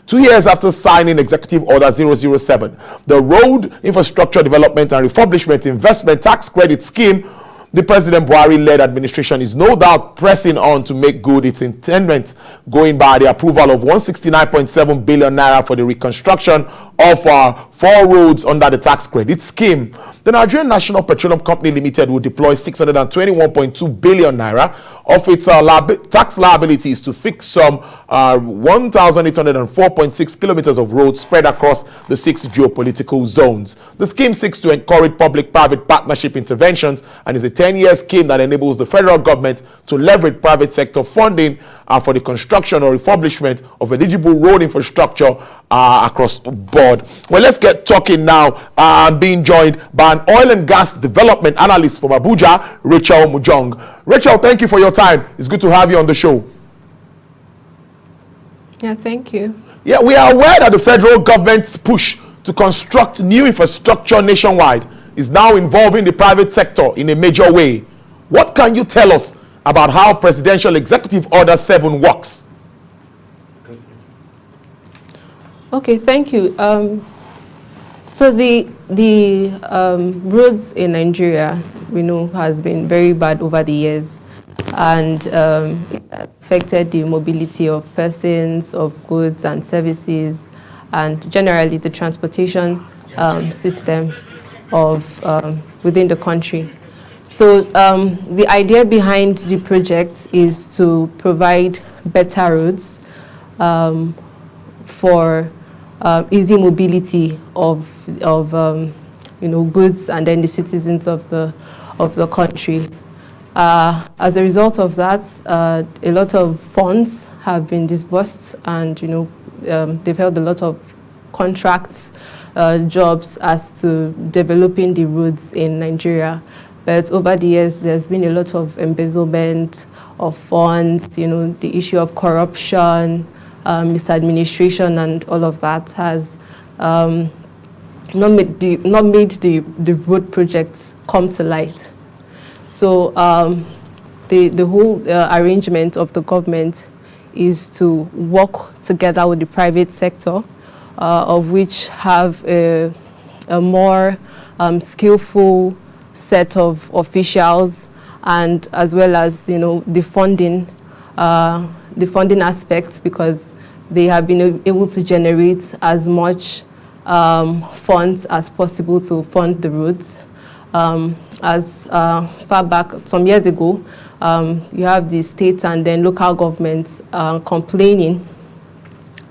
2 years after signing Executive Order 007, the Road Infrastructure Development and Refurbishment Investment Tax Credit Scheme, the President Buhari-led administration is no doubt pressing on to make good its intendment, going by the approval of 169.7 billion naira for the reconstruction of our 4 roads under the tax credit scheme. The Nigerian National Petroleum Company Limited will deploy 621.2 billion naira of its tax liabilities to fix some 1,804.6 kilometers of roads spread across the 6 geopolitical zones. The scheme seeks to encourage public-private partnership interventions and is a 10-year scheme that enables the federal government to leverage private sector funding for the construction or refurbishment of eligible road infrastructure across the board. Well, let's get talking now. I'm being joined by an oil and gas development analyst from Abuja, Rachel Mujong. Rachel, thank you for your time. It's good to have you on the show. Yeah, thank you. Yeah, we are aware that the federal government's push to construct new infrastructure nationwide is now involving the private sector in a major way. What can you tell us about how Presidential Executive Order 7 works? Okay, thank you. So the roads in Nigeria, we know, has been very bad over the years, and it affected the mobility of persons, of goods and services, and generally the transportation system of within the country. So the idea behind the project is to provide better roads for easy mobility of goods and then the citizens of the country. As a result of that, a lot of funds have been disbursed, and they've held a lot of contracts, jobs as to developing the roads in Nigeria. But over the years, there's been a lot of embezzlement of funds, the issue of corruption, misadministration, and all of that has not made the road projects come to light. So the whole arrangement of the government is to work together with the private sector, of which have a more skillful set of officials, and as well as the funding aspects, because they have been able to generate as much funds as possible to fund the roads. As far back some years ago, you have the states and then local governments complaining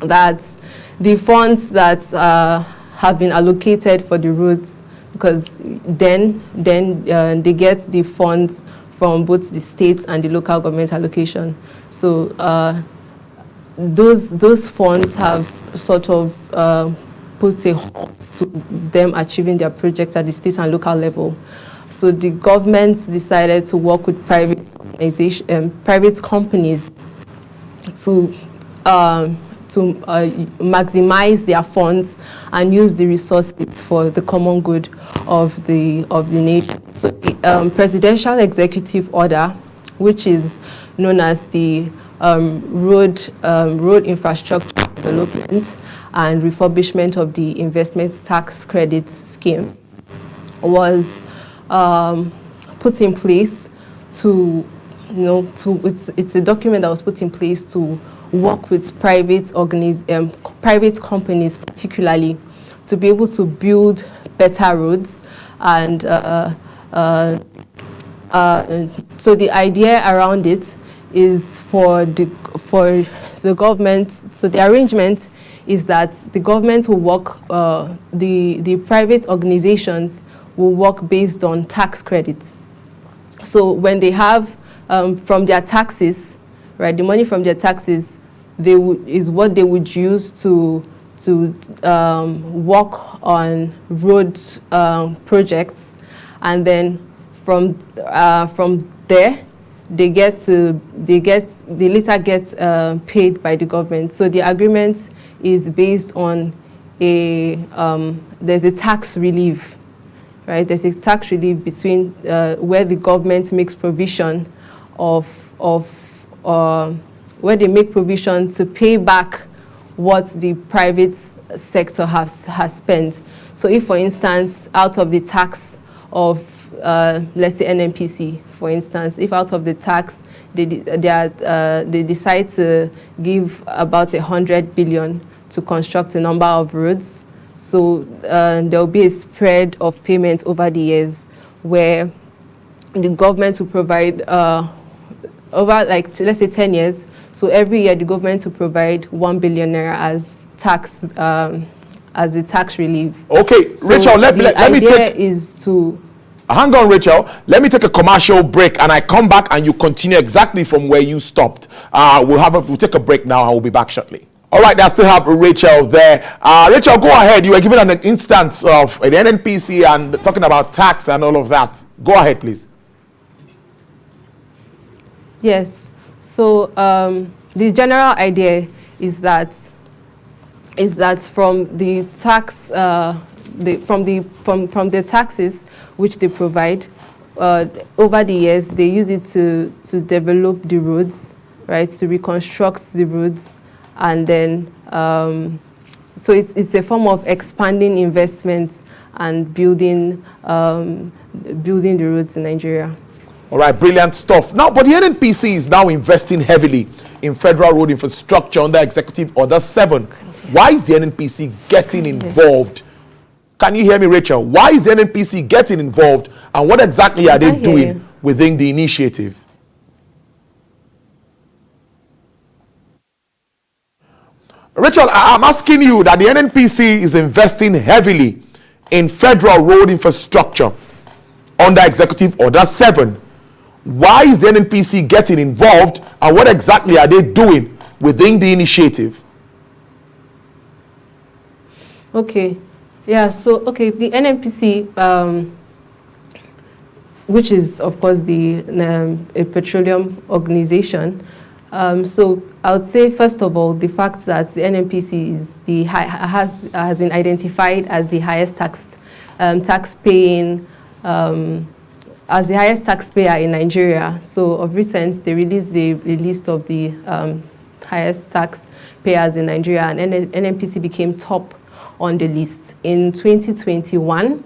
that the funds that have been allocated for the roads, because then they get the funds from both the states and the local government allocation. So those funds have sort of put a halt to them achieving their projects at the state and local level. So the government decided to work with private companies to maximize their funds and use the resources for the common good of the nation. So the Presidential Executive Order, which is known as the Road Infrastructure Development and Refurbishment of the Investment Tax Credit Scheme, was put in place it's a document that was put in place to work with private companies, particularly, to be able to build better roads. And so the idea around it is for the government. So the arrangement is that the government will work, the private organizations will work based on tax credits. So when they have from their taxes, right, the money from their taxes, is what they would use to work on road projects, and then from there they later get paid by the government. So the agreement is based on there's a tax relief, right? There's a tax relief between where the government makes provision where they make provision to pay back what the private sector has spent. So if, for instance, out of the tax of, let's say NNPC, for instance, if out of the tax they decide to give about 100 billion to construct a number of roads, so there will be a spread of payment over the years where the government will provide over, like, let's say 10 years. So every year the government will provide 1 billion naira as tax, as a tax relief. Okay, So Rachel, let me take... is to... Hang on, Rachel. Let me take a commercial break, and I come back and you continue exactly from where you stopped. We'll take a break now, and we'll be back shortly. All right, I still have Rachel there. Rachel, go ahead. You were given an instance of an NNPC and talking about tax and all of that. Go ahead, please. Yes. So the general idea is that from the tax, from the taxes which they provide, over the years they use it to develop the roads, right? To reconstruct the roads, and then so it's a form of expanding investments and building the roads in Nigeria. All right, brilliant stuff. Now, but the NNPC is now investing heavily in federal road infrastructure under Executive Order 7. Why is the NNPC getting involved? Can you hear me, Rachel? Why is the NNPC getting involved, and what exactly are they doing within the initiative? Rachel, I'm asking you that the NNPC is investing heavily in federal road infrastructure under Executive Order 7. Why is the NNPC getting involved, and what exactly are they doing within the initiative? Okay, yeah, so, okay, the NNPC, which is, of course, a petroleum organization, so I would say, first of all, the fact that the NNPC is has been identified as the highest tax-paying, as the highest taxpayer in Nigeria. So of recent, they released the list of the highest taxpayers in Nigeria, and NNPC became top on the list. In 2021,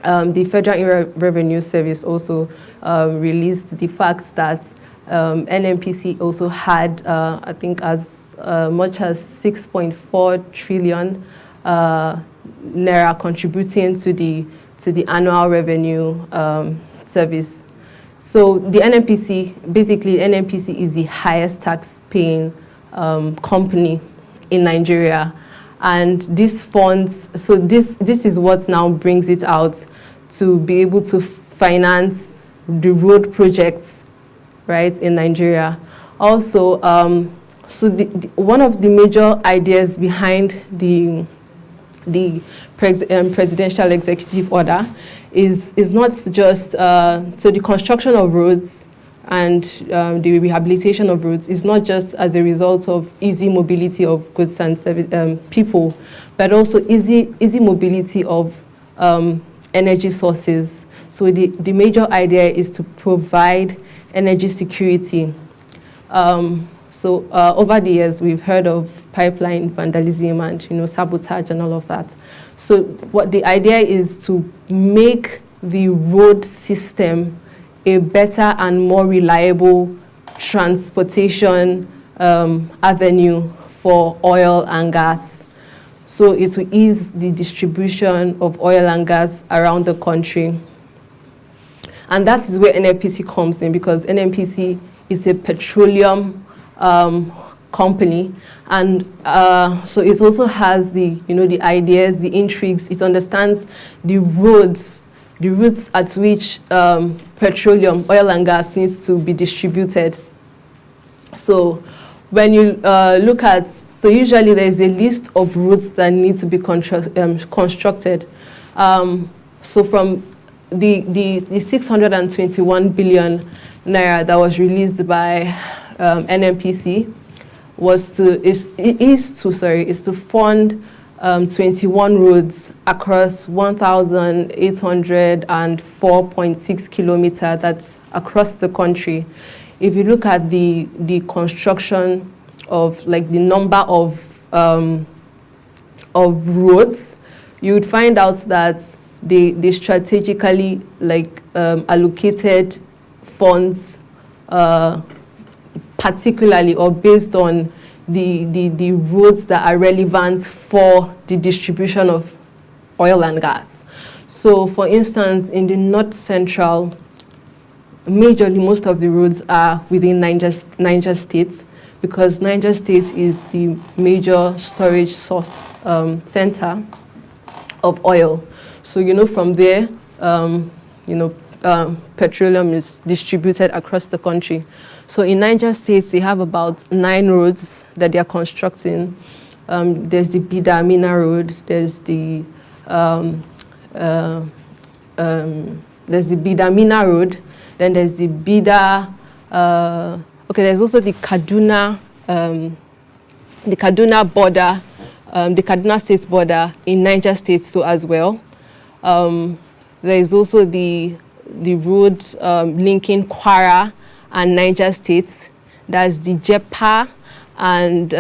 the Federal Revenue Service also released the fact that NNPC also had, I think, as much as 6.4 trillion naira contributing to the annual revenue service. So the NNPC, basically NNPC is the highest tax-paying company in Nigeria. And these funds, so this is what now brings it out to be able to finance the road projects, right, in Nigeria. Also, so one of the major ideas behind the presidential executive order is not just, so the construction of roads and the rehabilitation of roads is not just as a result of easy mobility of goods and service, people, but also easy mobility of energy sources. So the major idea is to provide energy security. So over the years, we've heard of pipeline vandalism and sabotage and all of that. So what the idea is to make the road system a better and more reliable transportation avenue for oil and gas. So it will ease the distribution of oil and gas around the country. And that is where NNPC comes in, because NNPC is a petroleum company, and so it also has the ideas, the intrigues. It understands the routes at which petroleum, oil and gas needs to be distributed. So when you look at, so usually there is a list of routes that need to be constructed. So from the 621 billion naira that was released by NNPC is to fund 21 roads across 1,804.6 kilometers. That's across the country. If you look at the construction of, like, the number of roads, you would find out that they strategically allocated funds, particularly or based on the roads that are relevant for the distribution of oil and gas. So, for instance, in the north central, majorly most of the roads are within Niger State, because Niger State is the major storage source center of oil. So, from there, petroleum is distributed across the country. So in Niger State, they have about 9 roads that they are constructing. There's the Bida-Amina Road, there's the Bida-Amina Road, then there's the Bida, there's also the Kaduna border, the Kaduna State border in Niger State too as well. There is also the road linking Kwara and Niger State. That's the Jepa and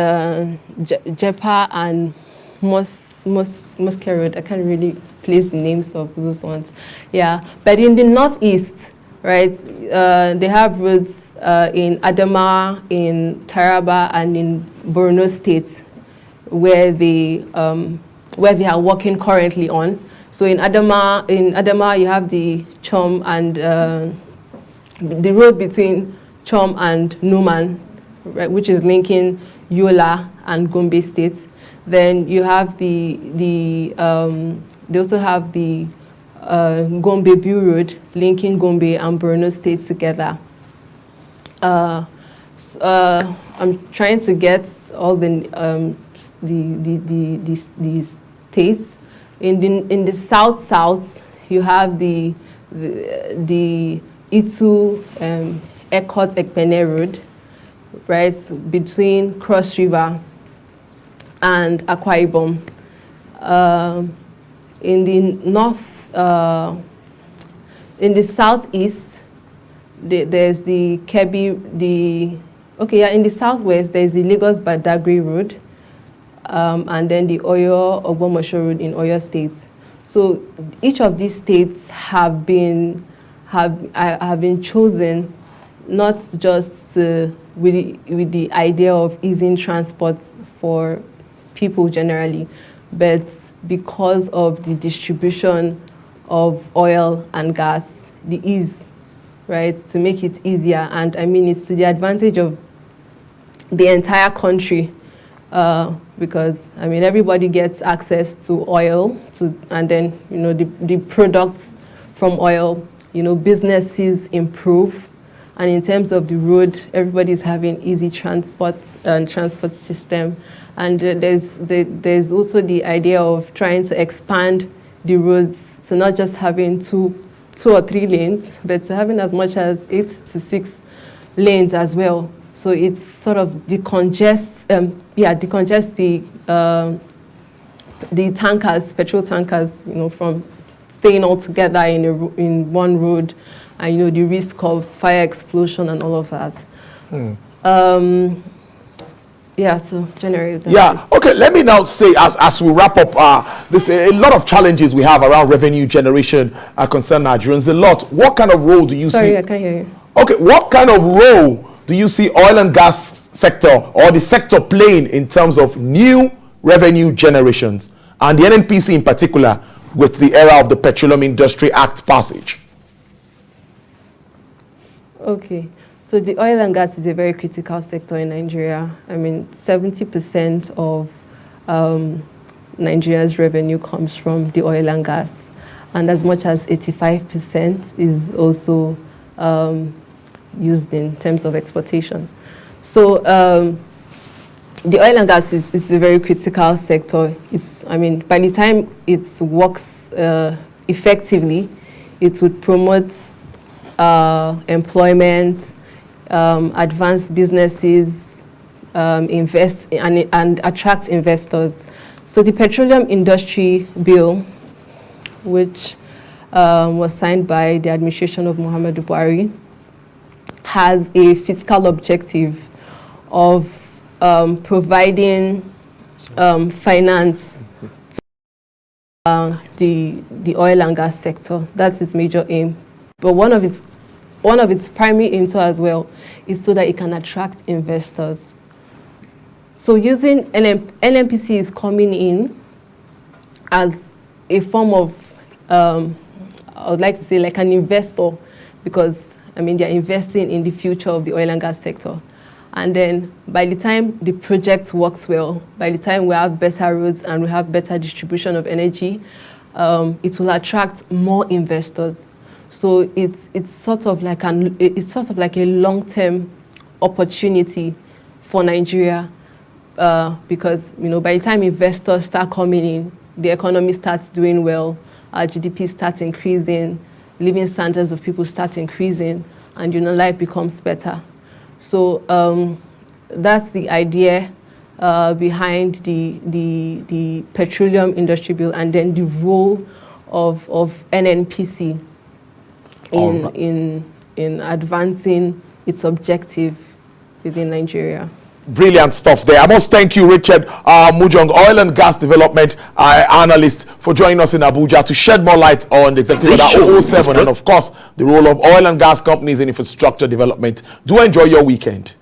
Mosque Road. I can't really place the names of those ones. Yeah, but in the northeast, right, they have roads in Adamawa, in Taraba, and in Borno State, where they are working currently on. So in Adamawa, you have the Chom and the road between Chom and Numan, right, which is linking Yola and Gombe State. Then you have they also have the Gombe-Bu Road linking Gombe and Borno State together. I'm trying to get all the states. In the south, you have the Itu Ekot Ekpene Road, right, between Cross River and Akwa Ibom. In the north, in the southeast, there's the Kebbi, in the southwest, there's the Lagos Badagry Road, and then the Oyo Ogbomosho Road in Oyo State. So each of these states have been chosen not just with the idea of easing transport for people generally, but because of the distribution of oil and gas, the ease, right, to make it easier. And I mean, it's to the advantage of the entire country, because I mean, everybody gets access to oil, and then the products from oil. Businesses improve, and in terms of the road, everybody's having easy transport system. And there's also the idea of trying to expand the roads to not just having two or three lanes, but to having as much as 8 to 6 lanes as well. So it's sort of decongest the tankers, petrol tankers, from staying all together in one road, and the risk of fire explosion and all of that. So generate that. Yeah, okay, let me now say, as we wrap up, there's a lot of challenges we have around revenue generation concerning Nigerians. A lot. What kind of role do you see? Sorry, I can't hear you. Okay, what kind of role do you see oil and gas sector or the sector playing in terms of new revenue generations, and the NNPC in particular, with the era of the Petroleum Industry Act passage? Okay. So the oil and gas is a very critical sector in Nigeria. I mean, 70% of Nigeria's revenue comes from the oil and gas, and as much as 85% is also used in terms of exportation. So the oil and gas is a very critical sector. By the time it works effectively, it would promote employment, advance businesses, invest and attract investors. So the Petroleum Industry Bill, which was signed by the administration of Muhammadu Buhari, has a fiscal objective of providing finance the oil and gas sector. That's its major aim. But one of its primary aims as well is so that it can attract investors. So using NNPC is coming in as a form of, I would like to say like an investor, because I mean they're investing in the future of the oil and gas sector. And then by the time the project works well, by the time we have better roads and we have better distribution of energy, it will attract more investors. So it's sort of like a long-term opportunity for Nigeria, because by the time investors start coming in, the economy starts doing well, our GDP starts increasing, living standards of people start increasing, and life becomes better. So that's the idea behind the Petroleum Industry Bill, and then the role of NNPC in advancing its objective within Nigeria. Brilliant stuff there. I must thank you, Richard Mujong, Oil and Gas Development Analyst, for joining us in Abuja to shed more light on the Executive Order 007 and, of course, the role of oil and gas companies in infrastructure development. Do enjoy your weekend.